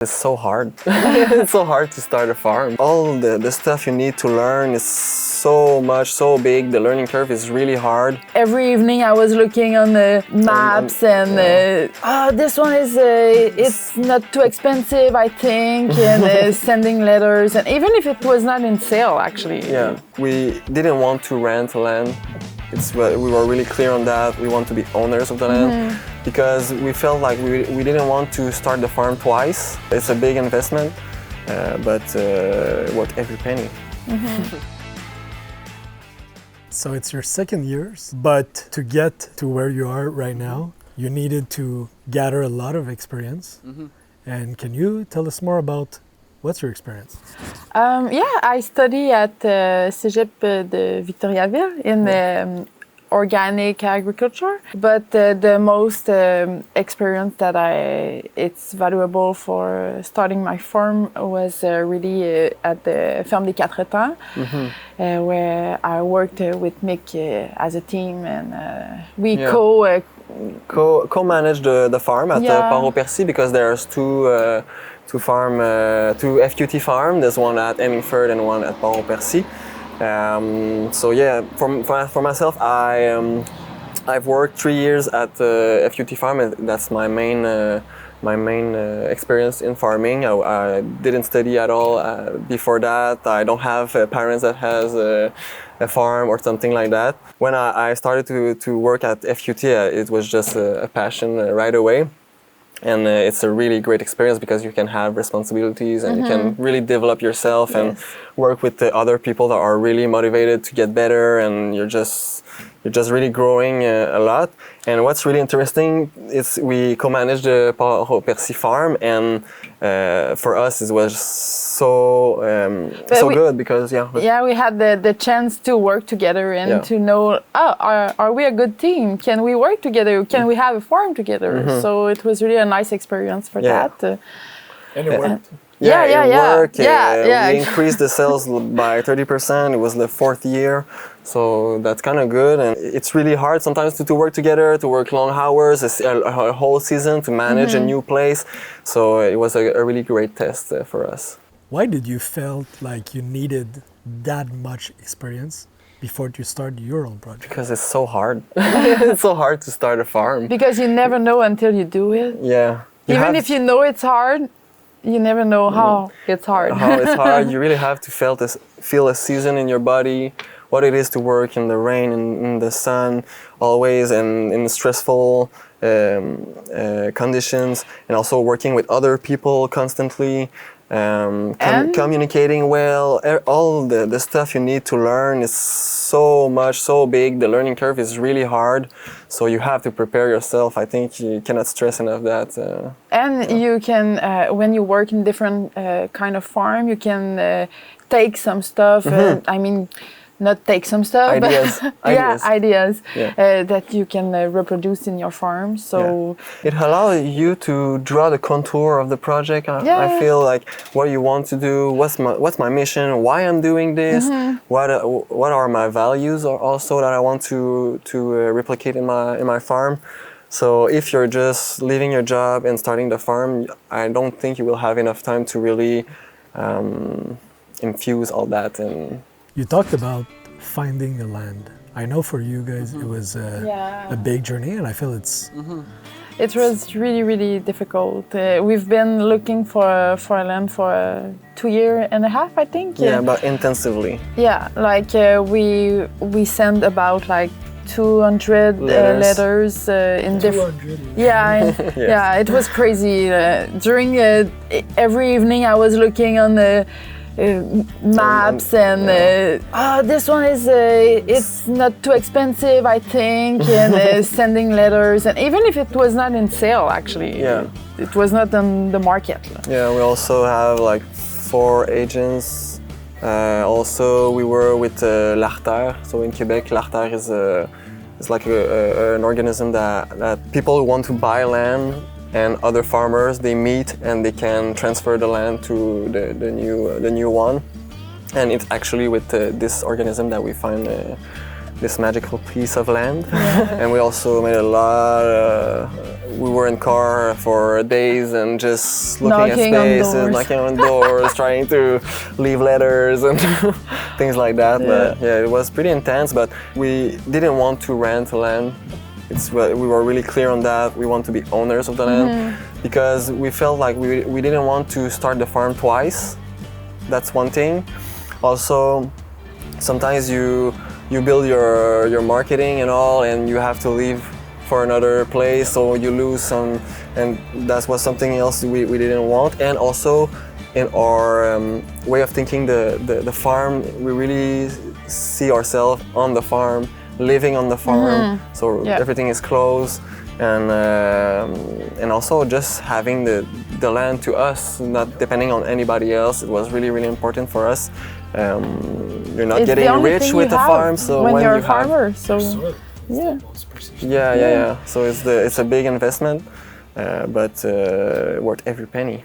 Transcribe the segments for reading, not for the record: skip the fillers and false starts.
It's so hard. It's so hard to start a farm. All the stuff you need to learn is so big. The learning curve is really hard. Every evening I was looking on the maps and this one is, it's not too expensive, I think, and sending letters, and even if it was not in sale, actually. Yeah, we didn't want to rent land. We were really clear on that. We want to be owners of the land because we felt like we didn't want to start the farm twice. It's a big investment, but worth every penny. So it's your second year, but to get to where you are right now, you needed to gather a lot of experience. And can you tell us more about what's your experience? I study at Cégep de Victoriaville in organic agriculture, but the most experience that it's valuable for starting my farm was really at the Ferme La Rosace, where I worked with Mick as a team, and we co-managed the farm at Pensez because there's two FQT farm. There's one at Hemingford and one at Pensez. For myself, I've worked 3 years at the FQT farm, and that's my main experience in farming. I didn't study at all before that. I don't have parents that has a farm or something like that. When I started to work at FQT, it was just a passion right away. And it's a really great experience because you can have responsibilities and you can really develop yourself and work with the other people that are really motivated to get better, and you're just really growing a lot. And what's really interesting is we co-managed the Pensez farm, and for us it was so good because we had the chance to work together and to know, are we a good team? Can we work together? Can we have a farm together? So it was really a nice experience for that. And it worked. It worked. We increased the sales by 30%. It was the 4th year, so that's kind of good. And it's really hard sometimes to work together, to work long hours, a whole season, to manage a new place. So it was a really great test for us. Why did you felt like you needed that much experience before you start your own project? Because it's so hard. It's so hard to start a farm. Because you never know until you do it. Yeah. Even if you know it's hard, you never know how it's hard. You really have to feel a season in your body, what it is to work in the rain and in the sun always, and in stressful conditions, and also working with other people constantly. Communicating well, all the stuff you need to learn is so big. The learning curve is really hard, so you have to prepare yourself. I think you cannot stress enough that. And you can, when you work in different kind of farm, you can take some stuff. Not take some stuff, ideas. But ideas that you can reproduce in your farm. So it allows you to draw the contour of the project. I feel like what you want to do, what's my mission, why I'm doing this, what are my values also that I want to replicate in my farm. So if you're just leaving your job and starting the farm, I don't think you will have enough time to really infuse all that. And you talked about finding the land. I know for you guys it was a big journey, and I feel it's... It was really difficult. We've been looking for a land for 2 years and a half, I think. Yeah, but intensively. Yeah, like we sent about like 200 letters in different... It was crazy. During every evening I was looking on the maps and this one is it's not too expensive, I think, and sending letters, and even if it was not in sale, actually, it was not on the market. Yeah, we also have like 4 agents. Also, we were with l'Artère. So in Quebec, l'Artère is like an organism that people who want to buy land and other farmers, they meet and they can transfer the land to the new one. And it's actually with this organism that we find this magical piece of land. And we also made a lot we were in car for days and just looking Knocking at on spaces, doors. knocking on doors, trying to leave letters and things like that. But yeah, it was pretty intense. But we didn't want to rent land. We were really clear on that. We want to be owners of the land because we felt like we didn't want to start the farm twice. That's one thing. Also, sometimes you build your marketing and all, and you have to leave for another place, so you lose some, and that was something else we didn't want. And also, in our way of thinking, the farm, we really see ourselves on the farm, living on the farm. So everything is close, and also just having the land to us, not depending on anybody else. It was really, really important for us. You're not getting rich with the farm, so when you're you a farmer, so yeah. So it's a big investment, but worth every penny.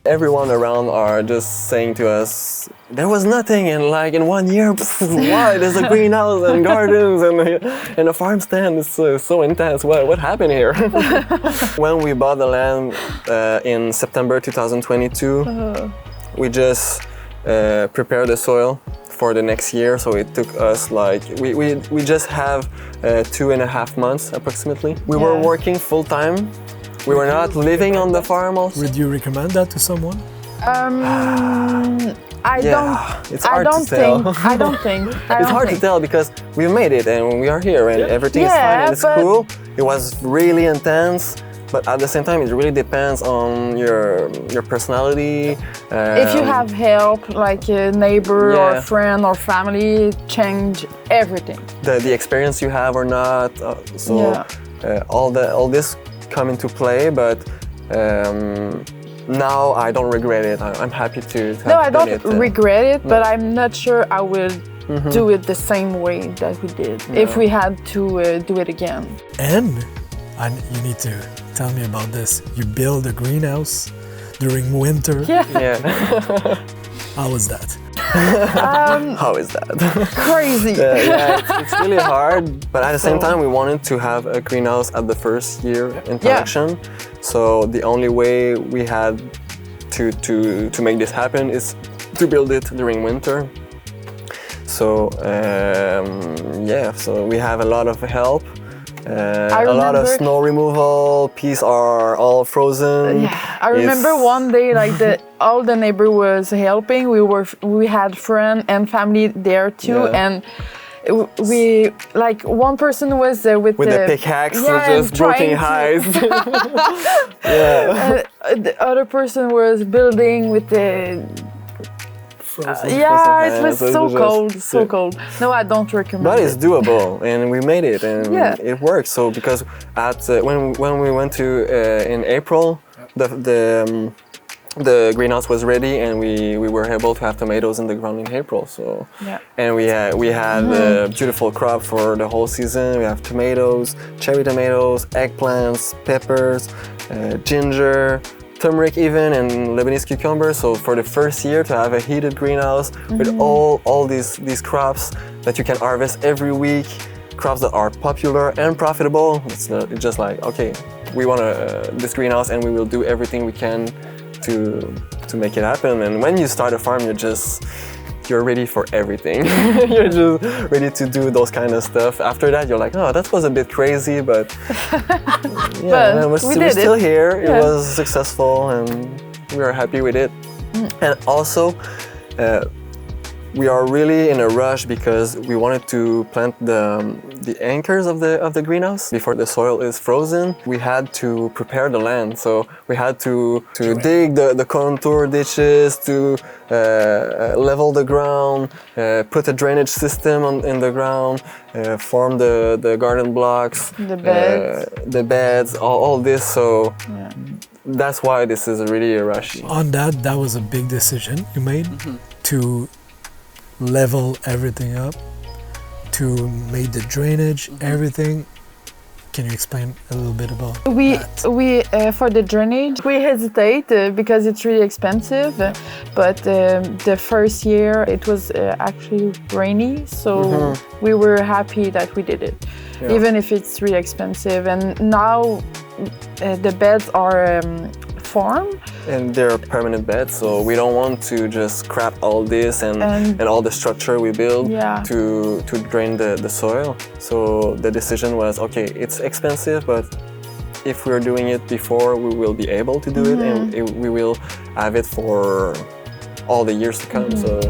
Everyone around are just saying to us, there was nothing in 1 year. Why? There's a greenhouse and gardens and a farm stand. It's so intense. What happened here? When we bought the land in September 2022, we just prepared the soil for the next year. So it took us we just have 2.5 months approximately. We were working full time. We were not living on the farm also. Would you recommend that to someone? I don't think. It's hard to tell because we made it and we are here and everything is fine and it's cool. It was really intense, but at the same time, it really depends on your personality. If you have help, like a neighbor or a friend or family, change everything. The experience you have or not. All this come into play, but now I don't regret it. I'm happy to have I don't done it. regret it, but I'm not sure I will do it the same way that we did if we had to do it again. And you need to tell me about this. You build a greenhouse during winter. Yeah. How was that? How is that? Crazy. It's really hard, but at the same time, we wanted to have a greenhouse at the first year in production. So the only way we had to make this happen is to build it during winter. So so we have a lot of help. A lot of snow removal, peas are all frozen. Yeah, I remember one day all the neighbor was helping. We had friends and family there too, and we one person was with the pickaxe, just broken highs. The other person was building with the. It was so cold. No, I don't recommend it. But it's doable, and we made it, and it works. So because when we went to in April, the greenhouse was ready, and we were able to have tomatoes in the ground in April. So and we had a beautiful crop for the whole season. We have tomatoes, cherry tomatoes, eggplants, peppers, ginger, turmeric even, and Lebanese cucumber. So for the first year to have a heated greenhouse with all these crops that you can harvest every week, crops that are popular and profitable, it's just okay, we want this greenhouse and we will do everything we can to make it happen. And when you start a farm, you're ready for everything. You're just ready to do those kind of stuff. After that, you're like, oh, that was a bit crazy, but we're still here. It was successful, and we are happy with it. And also, we are really in a rush because we wanted to plant the anchors of the greenhouse before the soil is frozen. We had to prepare the land, so we had to dig the contour ditches, to level the ground, put a drainage system in the ground, form the garden blocks, the beds, all this. So that's why this is really a rush. On that was a big decision you made to level everything up, to make the drainage, everything. Can you explain a little bit about that? We for the drainage, we hesitate because it's really expensive, but the first year it was actually rainy, so we were happy that we did it. even if it's really expensive. And now the beds are farm. And they're permanent beds, so we don't want to just scrap all this and all the structure we build to drain the soil. So the decision was, okay, it's expensive, but if we're doing it before, we will be able to do it, and we will have it for all the years to come. So.